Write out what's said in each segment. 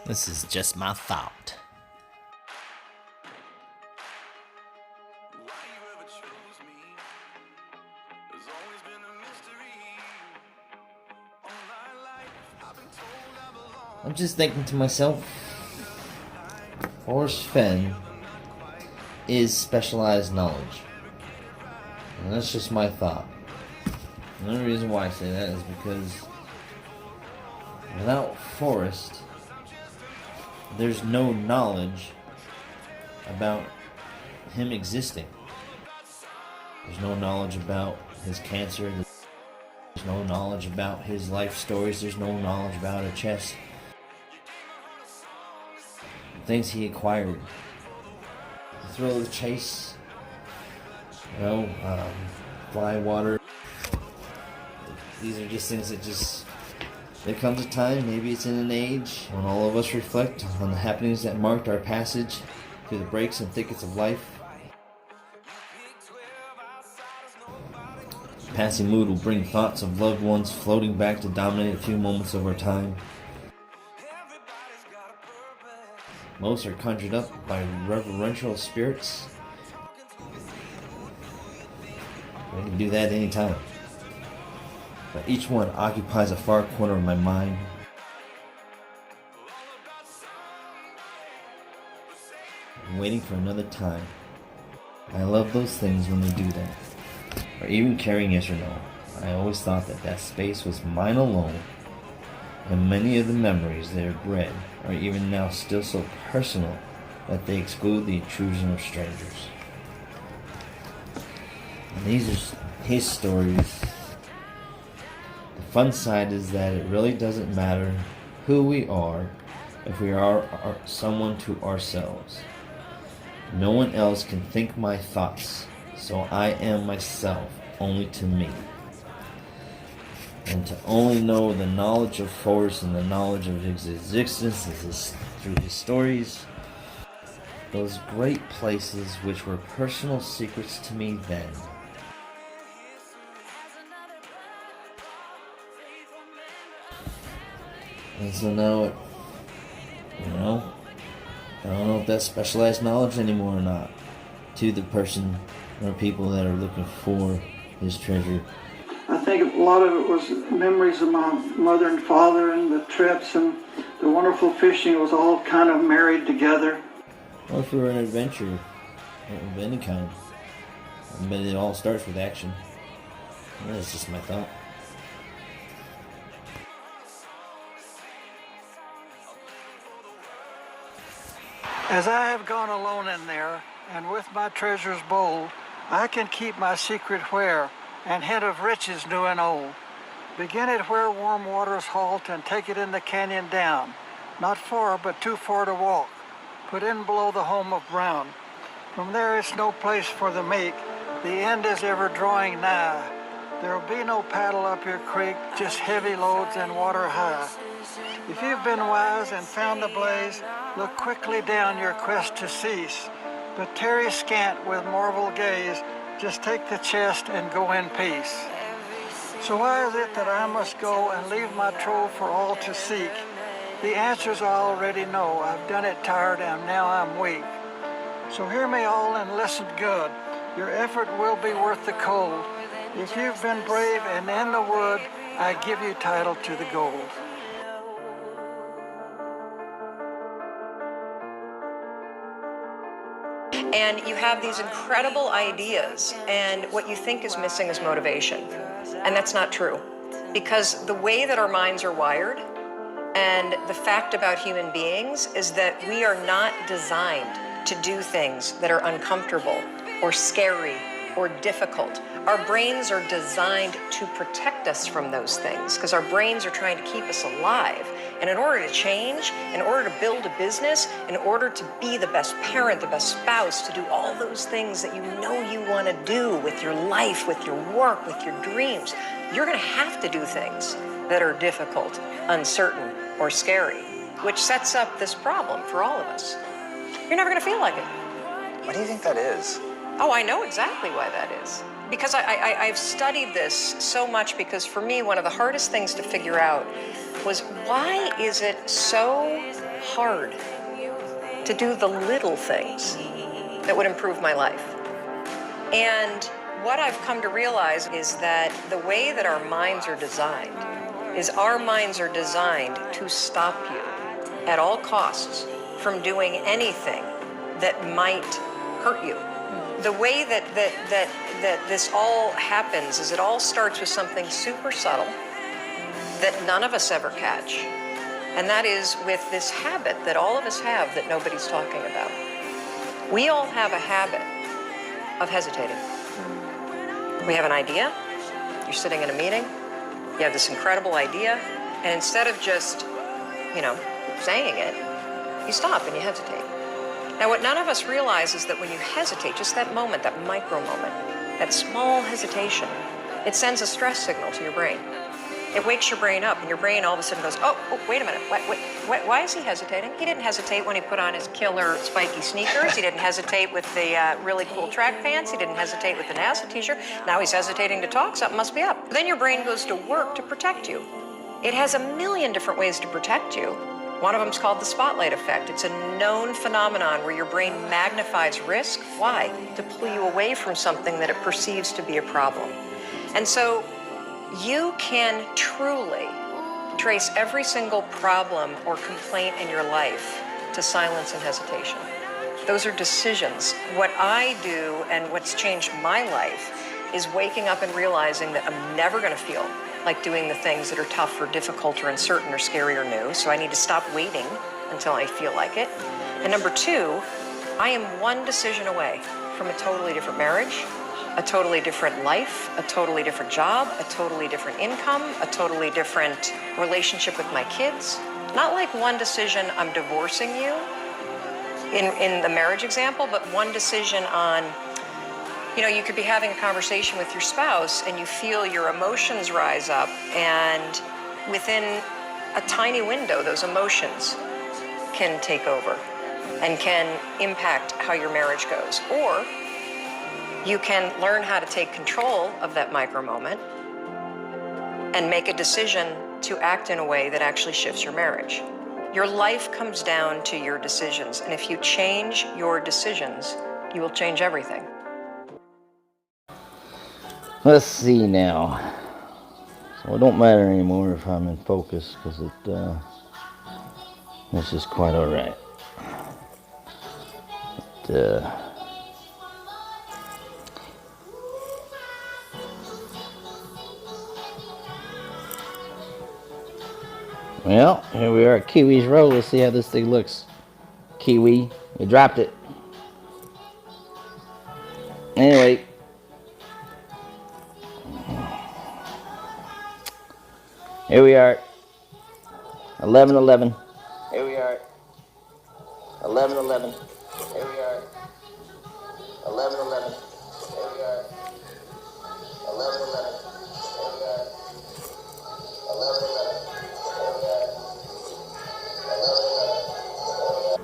This is just my thought. I'm just thinking to myself, Forrest Fenn is specialized knowledge. And that's just my thought. The only reason why I say that is because without Forrest, there's no knowledge about him existing. There's no knowledge about his cancer. There's no knowledge about his life stories. There's no knowledge about a chess. Things he acquired. The thrill of the chase. Fly water. These are just things that there comes a time, maybe it's in an age, when all of us reflect on the happenings that marked our passage through the breaks and thickets of life. Passing mood will bring thoughts of loved ones floating back to dominate a few moments of our time. Most are conjured up by reverential spirits. We can do that anytime. But each one occupies a far corner of my mind. I'm waiting for another time. I love those things when they do that. Or even caring yes or no. I always thought that space was mine alone. And many of the memories they have bred are even now still so personal that they exclude the intrusion of strangers. And these are his stories. The fun side is that it really doesn't matter who we are if we are someone to ourselves. No one else can think my thoughts, so I am myself only to me. And to only know the knowledge of Forrest and the knowledge of his existence is through his stories, those great places which were personal secrets to me then. And so now, I don't know if that's specialized knowledge anymore or not to the person or people that are looking for his treasure. I think a lot of it was memories of my mother and father and the trips and the wonderful fishing. It was all kind of married together. Or for an adventure of any kind. But it all starts with action. That's just my thought. As I have gone alone in there, and with my treasures bold, I can keep my secret where, and hint of riches new and old. Begin it where warm waters halt, and take it in the canyon down. Not far, but too far to walk. Put in below the home of Brown. From there it's no place for the meek. The end is ever drawing nigh. There'll be no paddle up your creek, just heavy loads and water high. If you've been wise and found the blaze, look quickly down your quest to cease. But tarry scant with marvel gaze, just take the chest and go in peace. So why is it that I must go and leave my trove for all to seek? The answers I already know. I've done it tired and now I'm weak. So hear me all and listen good. Your effort will be worth the cold. If you've been brave and in the wood, I give you title to the gold. And you have these incredible ideas, and what you think is missing is motivation. And that's not true. Because the way that our minds are wired, and the fact about human beings, is that we are not designed to do things that are uncomfortable or scary or difficult. Our brains are designed to protect us from those things because our brains are trying to keep us alive. And in order to change, in order to build a business, in order to be the best parent, the best spouse, to do all those things that you know you want to do with your life, with your work, with your dreams, you're going to have to do things that are difficult, uncertain, or scary, which sets up this problem for all of us. You're never going to feel like it. Why do you think that is? Oh, I know exactly why that is. Because I've studied this so much, because for me, one of the hardest things to figure out was, why is it so hard to do the little things that would improve my life? And what I've come to realize is that the way that our minds are designed is our minds are designed to stop you at all costs from doing anything that might hurt you. The way that this all happens is it all starts with something super subtle that none of us ever catch. And that is with this habit that all of us have that nobody's talking about. We all have a habit of hesitating. We have an idea, you're sitting in a meeting, you have this incredible idea, and instead of just, saying it, you stop and you hesitate. Now, what none of us realize is that when you hesitate, just that moment, that micro moment, that small hesitation, it sends a stress signal to your brain. It wakes your brain up, and your brain all of a sudden goes, oh wait a minute, why is he hesitating? He didn't hesitate when he put on his killer spiky sneakers. He didn't hesitate with the really cool track pants. He didn't hesitate with the NASA t-shirt. Now he's hesitating to talk. Something must be up. Then your brain goes to work to protect you. It has a million different ways to protect you. One of them is called the spotlight effect. It's a known phenomenon where your brain magnifies risk. Why? To pull you away from something that it perceives to be a problem. And so you can truly trace every single problem or complaint in your life to silence and hesitation. Those are decisions. What I do and what's changed my life is waking up and realizing that I'm never going to feel like doing the things that are tough or difficult or uncertain or scary or new. So I need to stop waiting until I feel like it. And number two, I am one decision away from a totally different marriage, a totally different life, a totally different job, a totally different income, a totally different relationship with my kids. Not like one decision, I'm divorcing you, in the marriage example, but one decision on, you could be having a conversation with your spouse and you feel your emotions rise up, and within a tiny window, those emotions can take over and can impact how your marriage goes. Or you can learn how to take control of that micro moment and make a decision to act in a way that actually shifts your marriage. Your life comes down to your decisions, and if you change your decisions, you will change everything. Let's see now. So it don't matter anymore if I'm in focus, because it's just quite all right. Well, here we are at Kiwi's Road. Let's see how this thing looks. Kiwi, we dropped it. Anyway. Here we are. 11:11. Here we are. 11:11. Here we are. 11:11. Here we are. 11:11. Here we are. 11:11.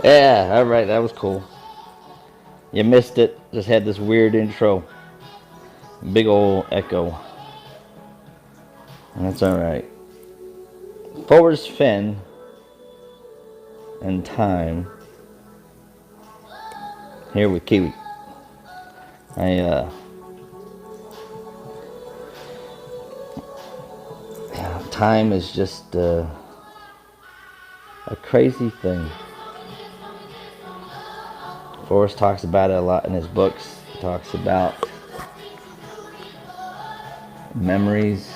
Yeah, alright, that was cool. You missed it. Just had this weird intro. Big old echo. And that's alright. Forrest Fenn and Time. Here with Kiwi. Time is just a crazy thing. Forrest talks about it a lot in his books. He talks about memories.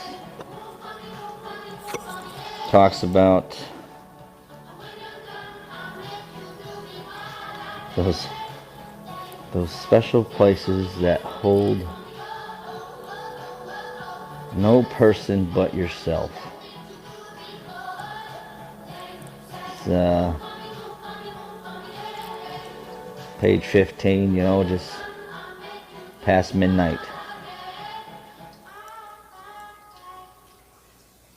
Talks about those special places that hold no person but yourself. It's, page 15, just past midnight.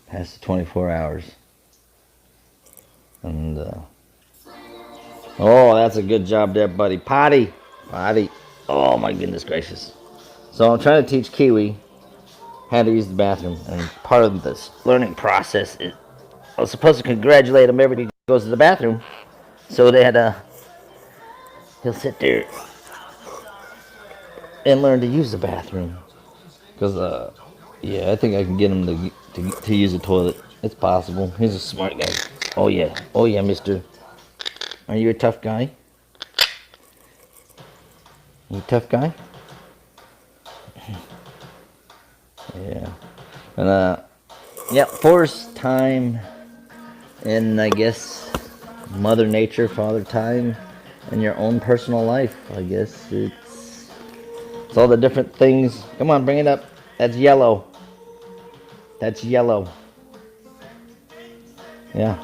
Past the 24 hours. And, oh, that's a good job there, buddy. Potty. Oh, my goodness gracious. So I'm trying to teach Kiwi how to use the bathroom. And part of this learning process I was supposed to congratulate him every time he goes to the bathroom, so that he'll sit there and learn to use the bathroom. Cause yeah, I think I can get him to use the toilet. It's possible. He's a smart guy. Oh yeah, Mister. Are you a tough guy? You a tough guy? Yeah. And yeah, Forrest time, and I guess Mother Nature, Father Time, and your own personal life. I guess it's all the different things. Come on, bring it up. That's yellow. That's yellow. Yeah.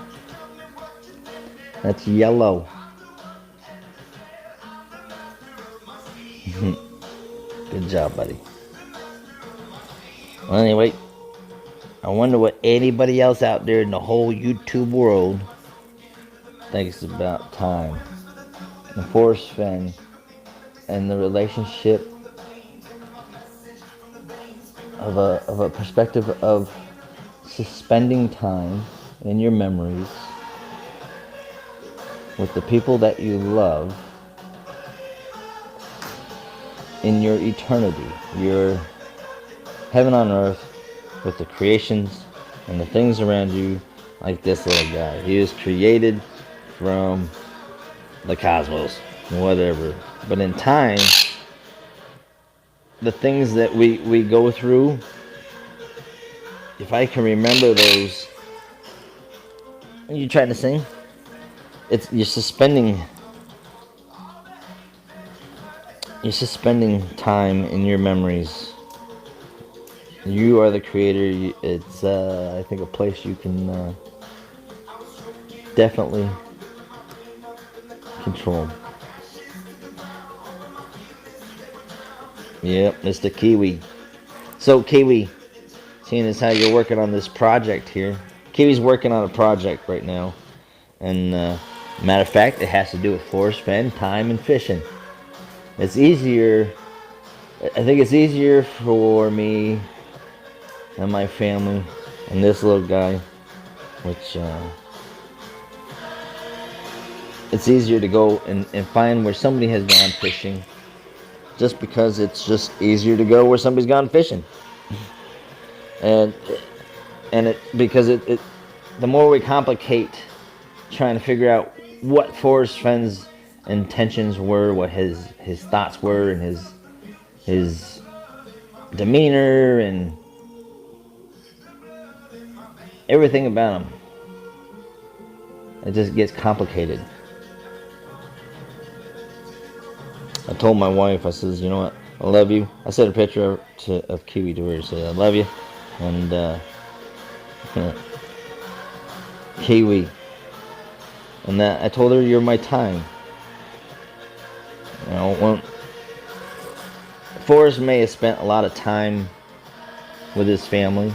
That's yellow. Good job, buddy. Well, anyway, I wonder what anybody else out there in the whole YouTube world thinks about time. And Forrest Fenn and the relationship of a perspective of suspending time in your memories with the people that you love in your eternity, your heaven on earth, with the creations and the things around you, like this little guy. He was created from the cosmos, whatever. But in time, the things that we go through, if I can remember those. Are you trying to sing? You're suspending time in your memories. You are the creator. It's I think a place you can definitely control. Yep, Mr. Kiwi. So Kiwi, seeing as how you're working on this project here, Kiwi's working on a project right now, and matter of fact, it has to do with Forrest Fenn, time, and fishing. It's easier. I think it's easier for me and my family and this little guy, which it's easier to go and find where somebody has gone fishing, just because it's just easier to go where somebody's gone fishing. And it because it the more we complicate trying to figure out what Forrest Fenn's intentions were, what his thoughts were, and his demeanor and everything about him, it just gets complicated. I told my wife, I says, you know what, I love you. I sent a picture of Kiwi to her, said I love you, and Kiwi, and that I told her you're my time. You know, when Forrest may have spent a lot of time with his family,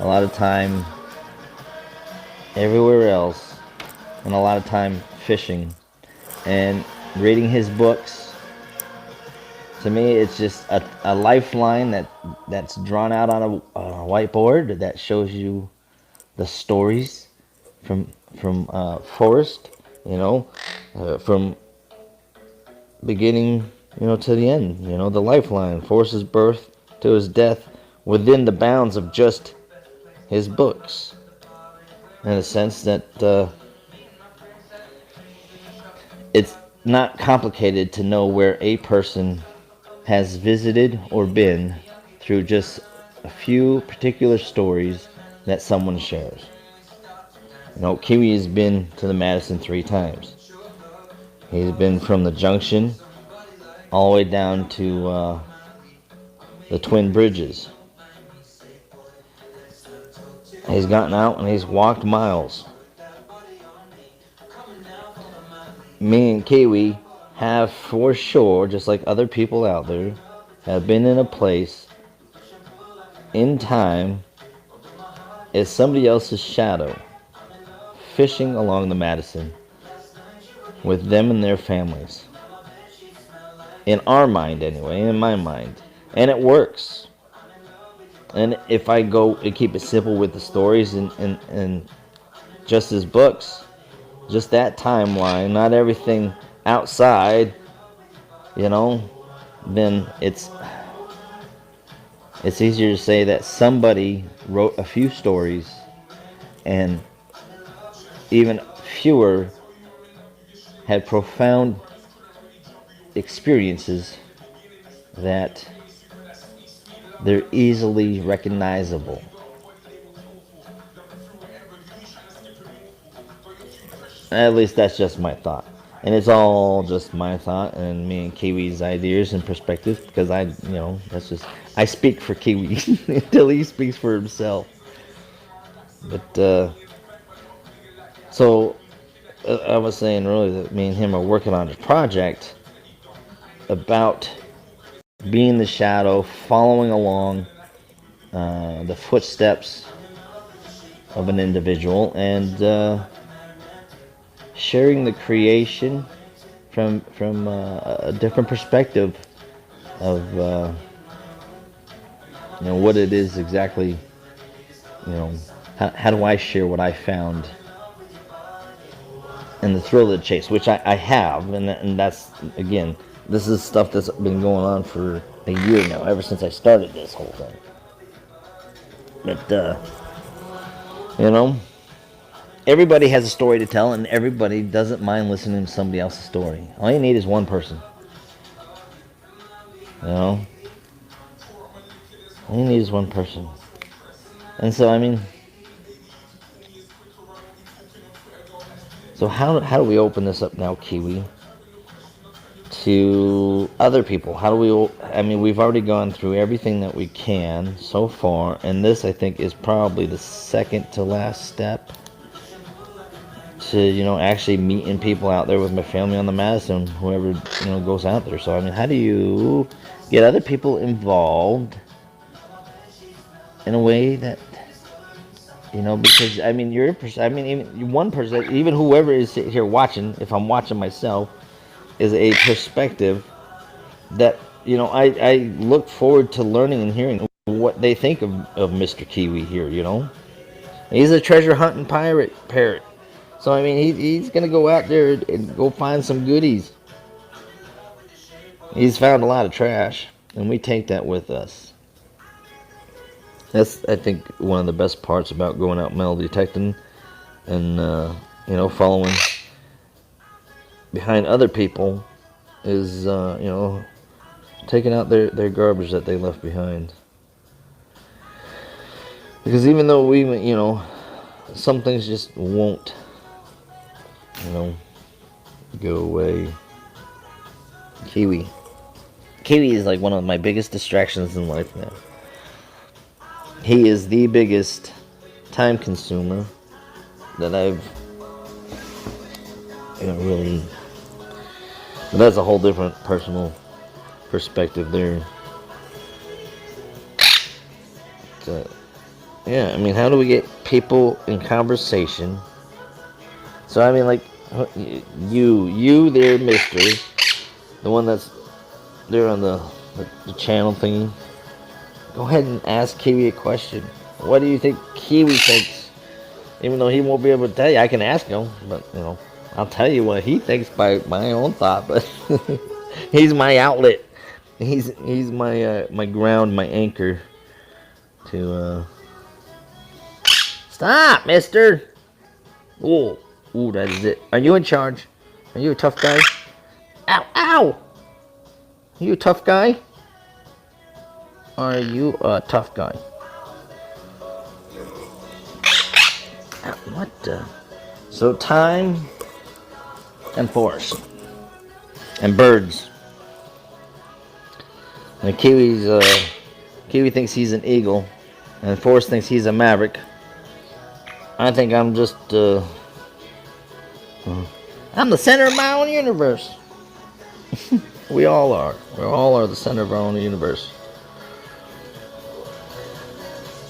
a lot of time everywhere else, and a lot of time fishing and reading his books. To me, it's just a lifeline that's drawn out on a whiteboard that shows you the stories from Forrest, you know, from beginning, you know, to the end, you know, the lifeline, Forrest's birth to his death, within the bounds of just his books, in a sense that it's not complicated to know where a person has visited or been through just a few particular stories that someone shares. You know, Kiwi has been to the Madison 3 times. He's been from the Junction all the way down to the Twin Bridges. He's gotten out and he's walked miles. Me and Kiwi have for sure, just like other people out there, have been in a place in time as somebody else's shadow, fishing along the Madison with them and their families. In our mind anyway, in my mind. And it works. And if I go and keep it simple with the stories and just his books, just that timeline, not everything outside, you know, then it's easier to say that somebody wrote a few stories and even fewer had profound experiences that they're easily recognizable. At least that's just my thought. And it's all just my thought and me and Kiwi's ideas and perspectives, because that's just, I speak for Kiwi until he speaks for himself. But, so, I was saying earlier that me and him are working on a project about being the shadow, following along the footsteps of an individual, and sharing the creation from a different perspective of what it is exactly. How do I share what I found and the thrill of the chase, which I have, and that's, again, this is stuff that's been going on for a year now, ever since I started this whole thing. But everybody has a story to tell, and everybody doesn't mind listening to somebody else's story. All you need is one person. All you need is one person. And so, so how do we open this up now, Kiwi, to other people? How do we, we've already gone through everything that we can so far, and this, I think, is probably the second to last step to, actually meeting people out there with my family on the Madison, whoever, goes out there. So, how do you get other people involved in a way that, because, even one person, even whoever is here watching, if I'm watching myself, is a perspective that, I look forward to learning and hearing what they think of Mr. Kiwi here, He's a treasure hunting parrot. So, he's going to go out there and go find some goodies. He's found a lot of trash, and we take that with us. That's, I think, one of the best parts about going out metal detecting and, following behind other people is, taking out their garbage that they left behind. Because even though we, some things just won't, go away. Kiwi is like one of my biggest distractions in life now. He is the biggest time consumer that I've, really. But that's a whole different personal perspective there. But, yeah, how do we get people in conversation? So, like, you there, mister, the one that's there on the channel thingy, go ahead and ask Kiwi a question. What do you think Kiwi thinks? Even though he won't be able to tell you, I can ask him, but, I'll tell you what he thinks by my own thought, but he's my outlet. He's my ground, my anchor to, Stop, mister! Ooh, that is it. Are you in charge? Are you a tough guy? Ow, ow! Are you a tough guy? Are you a tough guy? What the? So, time and forest and birds. And Kiwi thinks he's an eagle, and Forrest thinks he's a maverick. I think I'm just I'm the center of my own universe. We all are. We all are the center of our own universe.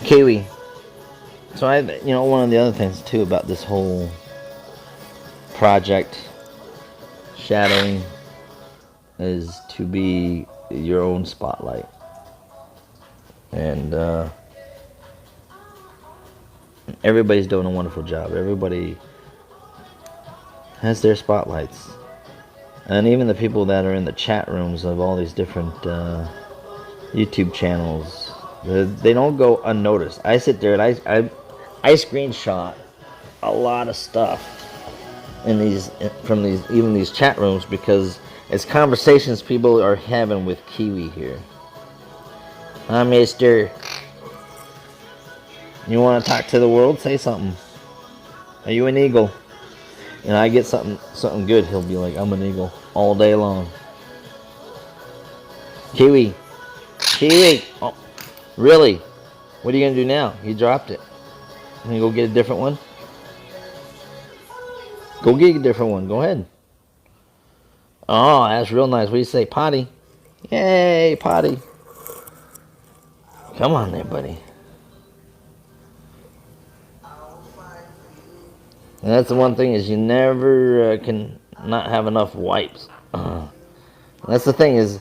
Kiwi. So one of the other things too about this whole project, shadowing, is to be your own spotlight. And Everybody's doing a wonderful job. Everybody has their spotlights. And even the people that are in the chat rooms of all these different YouTube channels, they don't go unnoticed. I sit there and I screenshot a lot of stuff in these from these even these chat rooms because it's conversations people are having with Kiwi here. Hi, Mister. You want to talk to the world? Say something. Are you an eagle? And I get something good. He'll be like, I'm an eagle all day long. Kiwi. Kiwi. Oh, really? What are you gonna do now? He dropped it. You gonna go get a different one? Go get a different one. Go ahead. Oh, that's real nice. What do you say? Potty. Yay, potty. Come on there, buddy. And that's the one thing is you never can not have enough wipes. That's the thing is,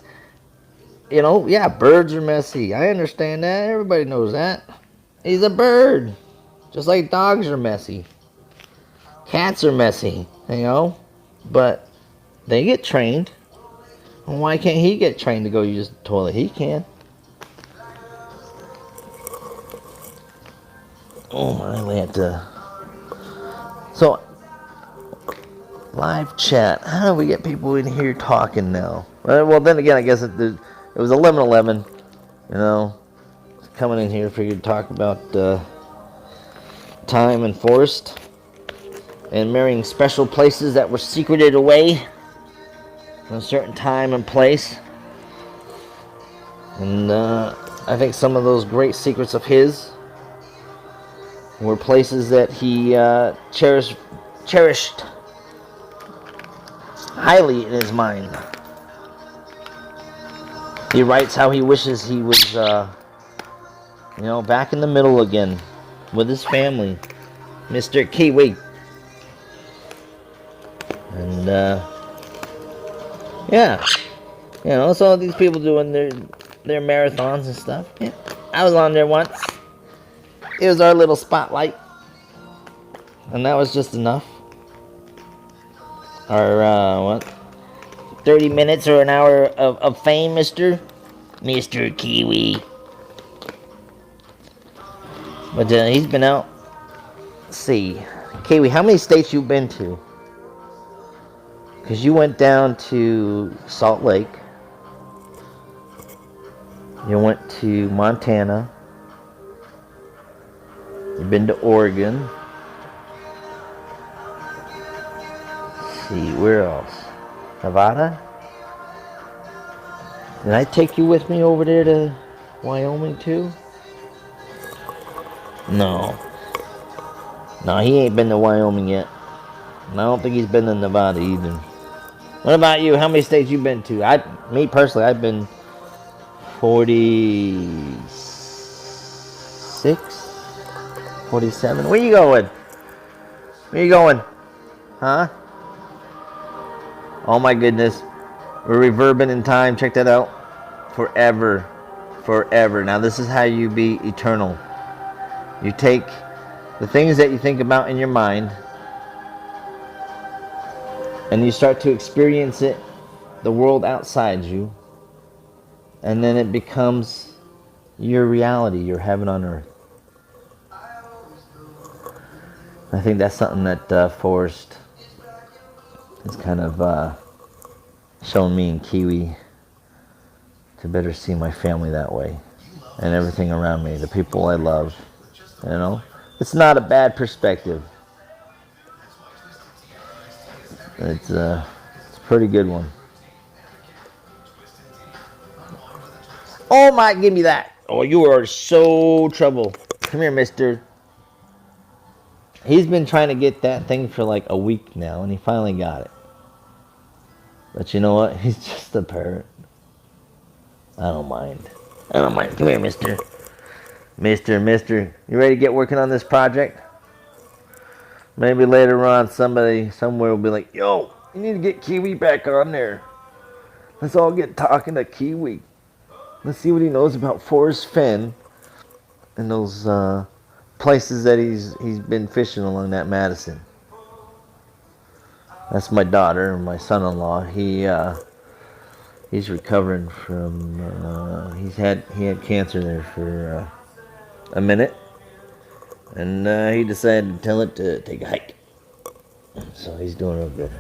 yeah, birds are messy. I understand that. Everybody knows that. He's a bird. Just like dogs are messy. Cats are messy, But they get trained. And why can't he get trained to go use the toilet? He can. Oh, I really had to. So, live chat. How do we get people in here talking now? Well, then again, I guess it was 11:11. Coming in here, figured to talk about time and Forrest and marrying special places that were secreted away in a certain time and place. And I think some of those great secrets of his were places that he cherished highly in his mind. He writes how he wishes he was, back in the middle again with his family, Mr. Kiwi. And, yeah. So all these people doing their marathons and stuff. Yeah. I was on there once. It was our little spotlight. And that was just enough. Our, 30 minutes or an hour of fame, Mr. Kiwi. But he's been out. Let's see. Kiwi, how many states you been to? Because you went down to Salt Lake. You went to Montana. You've been to Oregon. Let's see, where else? Nevada? Did I take you with me over there to Wyoming too? No. No, he ain't been to Wyoming yet. And I don't think he's been to Nevada either. What about you? How many states you been to? Me personally, I've been 46, 47. Where you going? Where you going? Huh? Oh my goodness. We're reverbing in time. Check that out. Forever. Forever. Now this is how you be eternal. You take the things that you think about in your mind and you start to experience it, the world outside you, and then it becomes your reality, your heaven on earth. I think that's something that Forrest has kind of shown me and Kiwi to better see my family that way and everything around me, the people I love. It's not a bad perspective. It's a pretty good one. Oh my, give me that. Oh, you are so trouble. Come here, mister. He's been trying to get that thing for like a week now, and he finally got it. But you know what? He's just a parrot. I don't mind. Come here, mister. Mister. You ready to get working on this project? Maybe later on somebody somewhere will be like, yo, you need to get Kiwi back on there. Let's all get talking to Kiwi. Let's see what he knows about Forrest Fenn and those places that he's been fishing along that Madison. That's my daughter and my son-in-law. He's recovering from he had cancer there for a minute, and he decided to tell it to take a hike. So he's doing real good.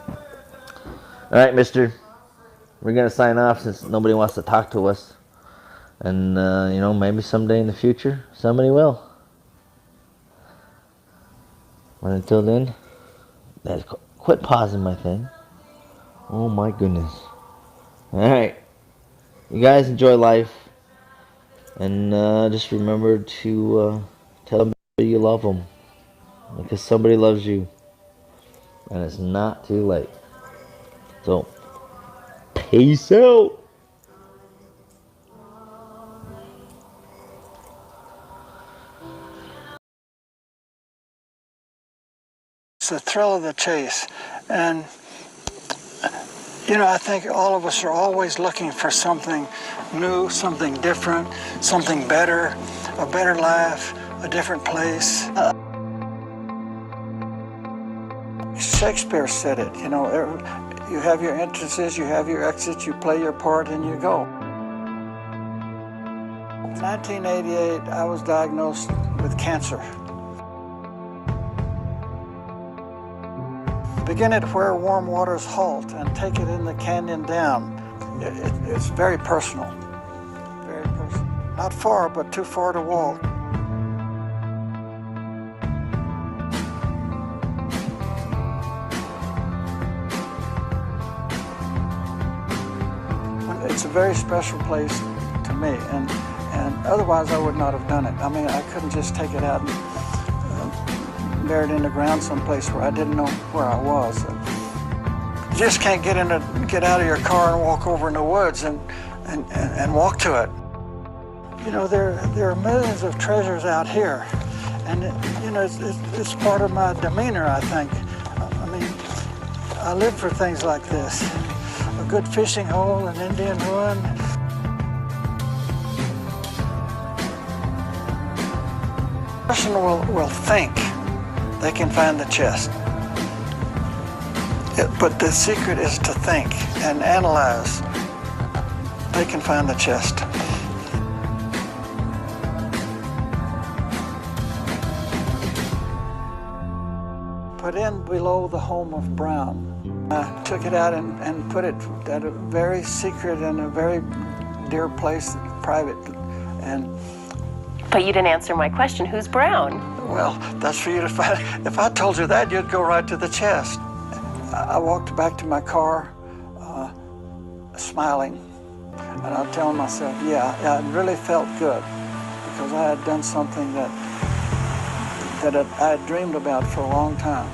All right, Mister. We're gonna sign off since nobody wants to talk to us, and maybe someday in the future somebody will. But until then, quit pausing my thing. Oh my goodness. All right, you guys enjoy life, and just remember to tell them you love them, because somebody loves you, and it's not too late. So, peace out. It's the thrill of the chase. And, I think all of us are always looking for something new, something different, something better, a better life, a different place. Shakespeare said it, you have your entrances, you have your exits, you play your part, and you go. In 1988, I was diagnosed with cancer. Begin it where warm waters halt and take it in the canyon down. It's very personal, very personal. Not far, but too far to walk. It's a very special place to me, and otherwise I would not have done it. I mean, I couldn't just take it out and bury it in the ground someplace where I didn't know where I was. You just can't get out of your car and walk over in the woods and walk to it. There are millions of treasures out here, and it's part of my demeanor, I think. I mean, I live for things like this. A good fishing hole, an Indian ruin. A person will think they can find the chest. But the secret is to think and analyze. They can find the chest. Put in below the home of Brown. I took it out and put it at a very secret and a very dear place, private. But you didn't answer my question. Who's Brown? Well, that's for you to find. If I told you that, you'd go right to the chest. I walked back to my car, smiling, and I'm telling myself, yeah, it really felt good, because I had done something that I had dreamed about for a long time.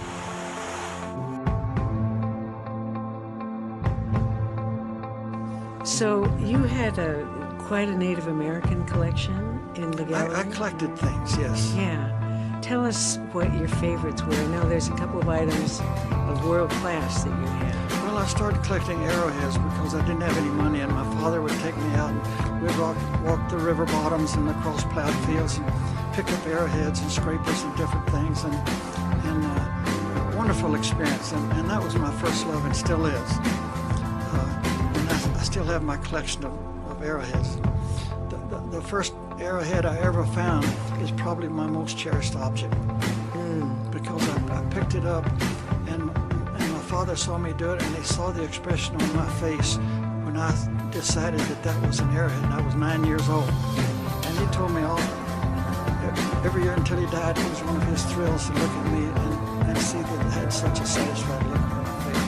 So you had quite a Native American collection in the gallery? I collected things, yes. Yeah. Tell us what your favorites were. I know there's a couple of items of world class that you had. Well, I started collecting arrowheads because I didn't have any money, and my father would take me out and we'd walk the river bottoms and across plowed fields and pick up arrowheads and scrapers and different things, and a wonderful experience. And that was my first love, and still is. And I still have my collection of arrowheads. The first arrowhead I ever found is probably my most cherished object, because I picked it up, and my father saw me do it, and he saw the expression on my face when I decided that was an arrowhead, and I was 9 years old. And he told me every year until he died, it was one of his thrills to look at me and see that I had such a satisfied look on my face.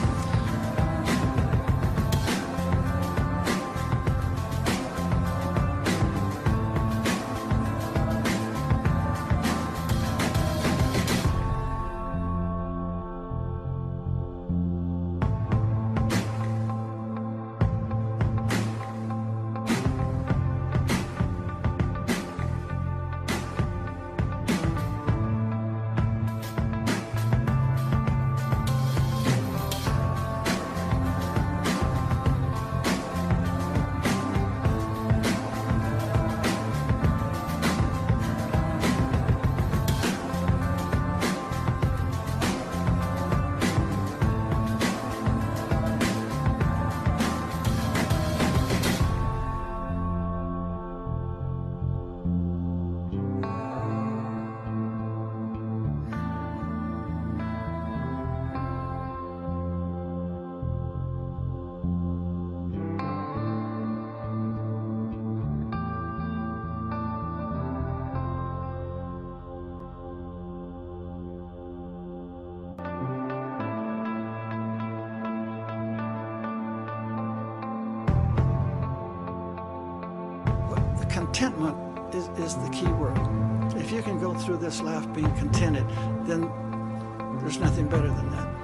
contentment is the key word. If you can go through this life being contented, then there's nothing better than that.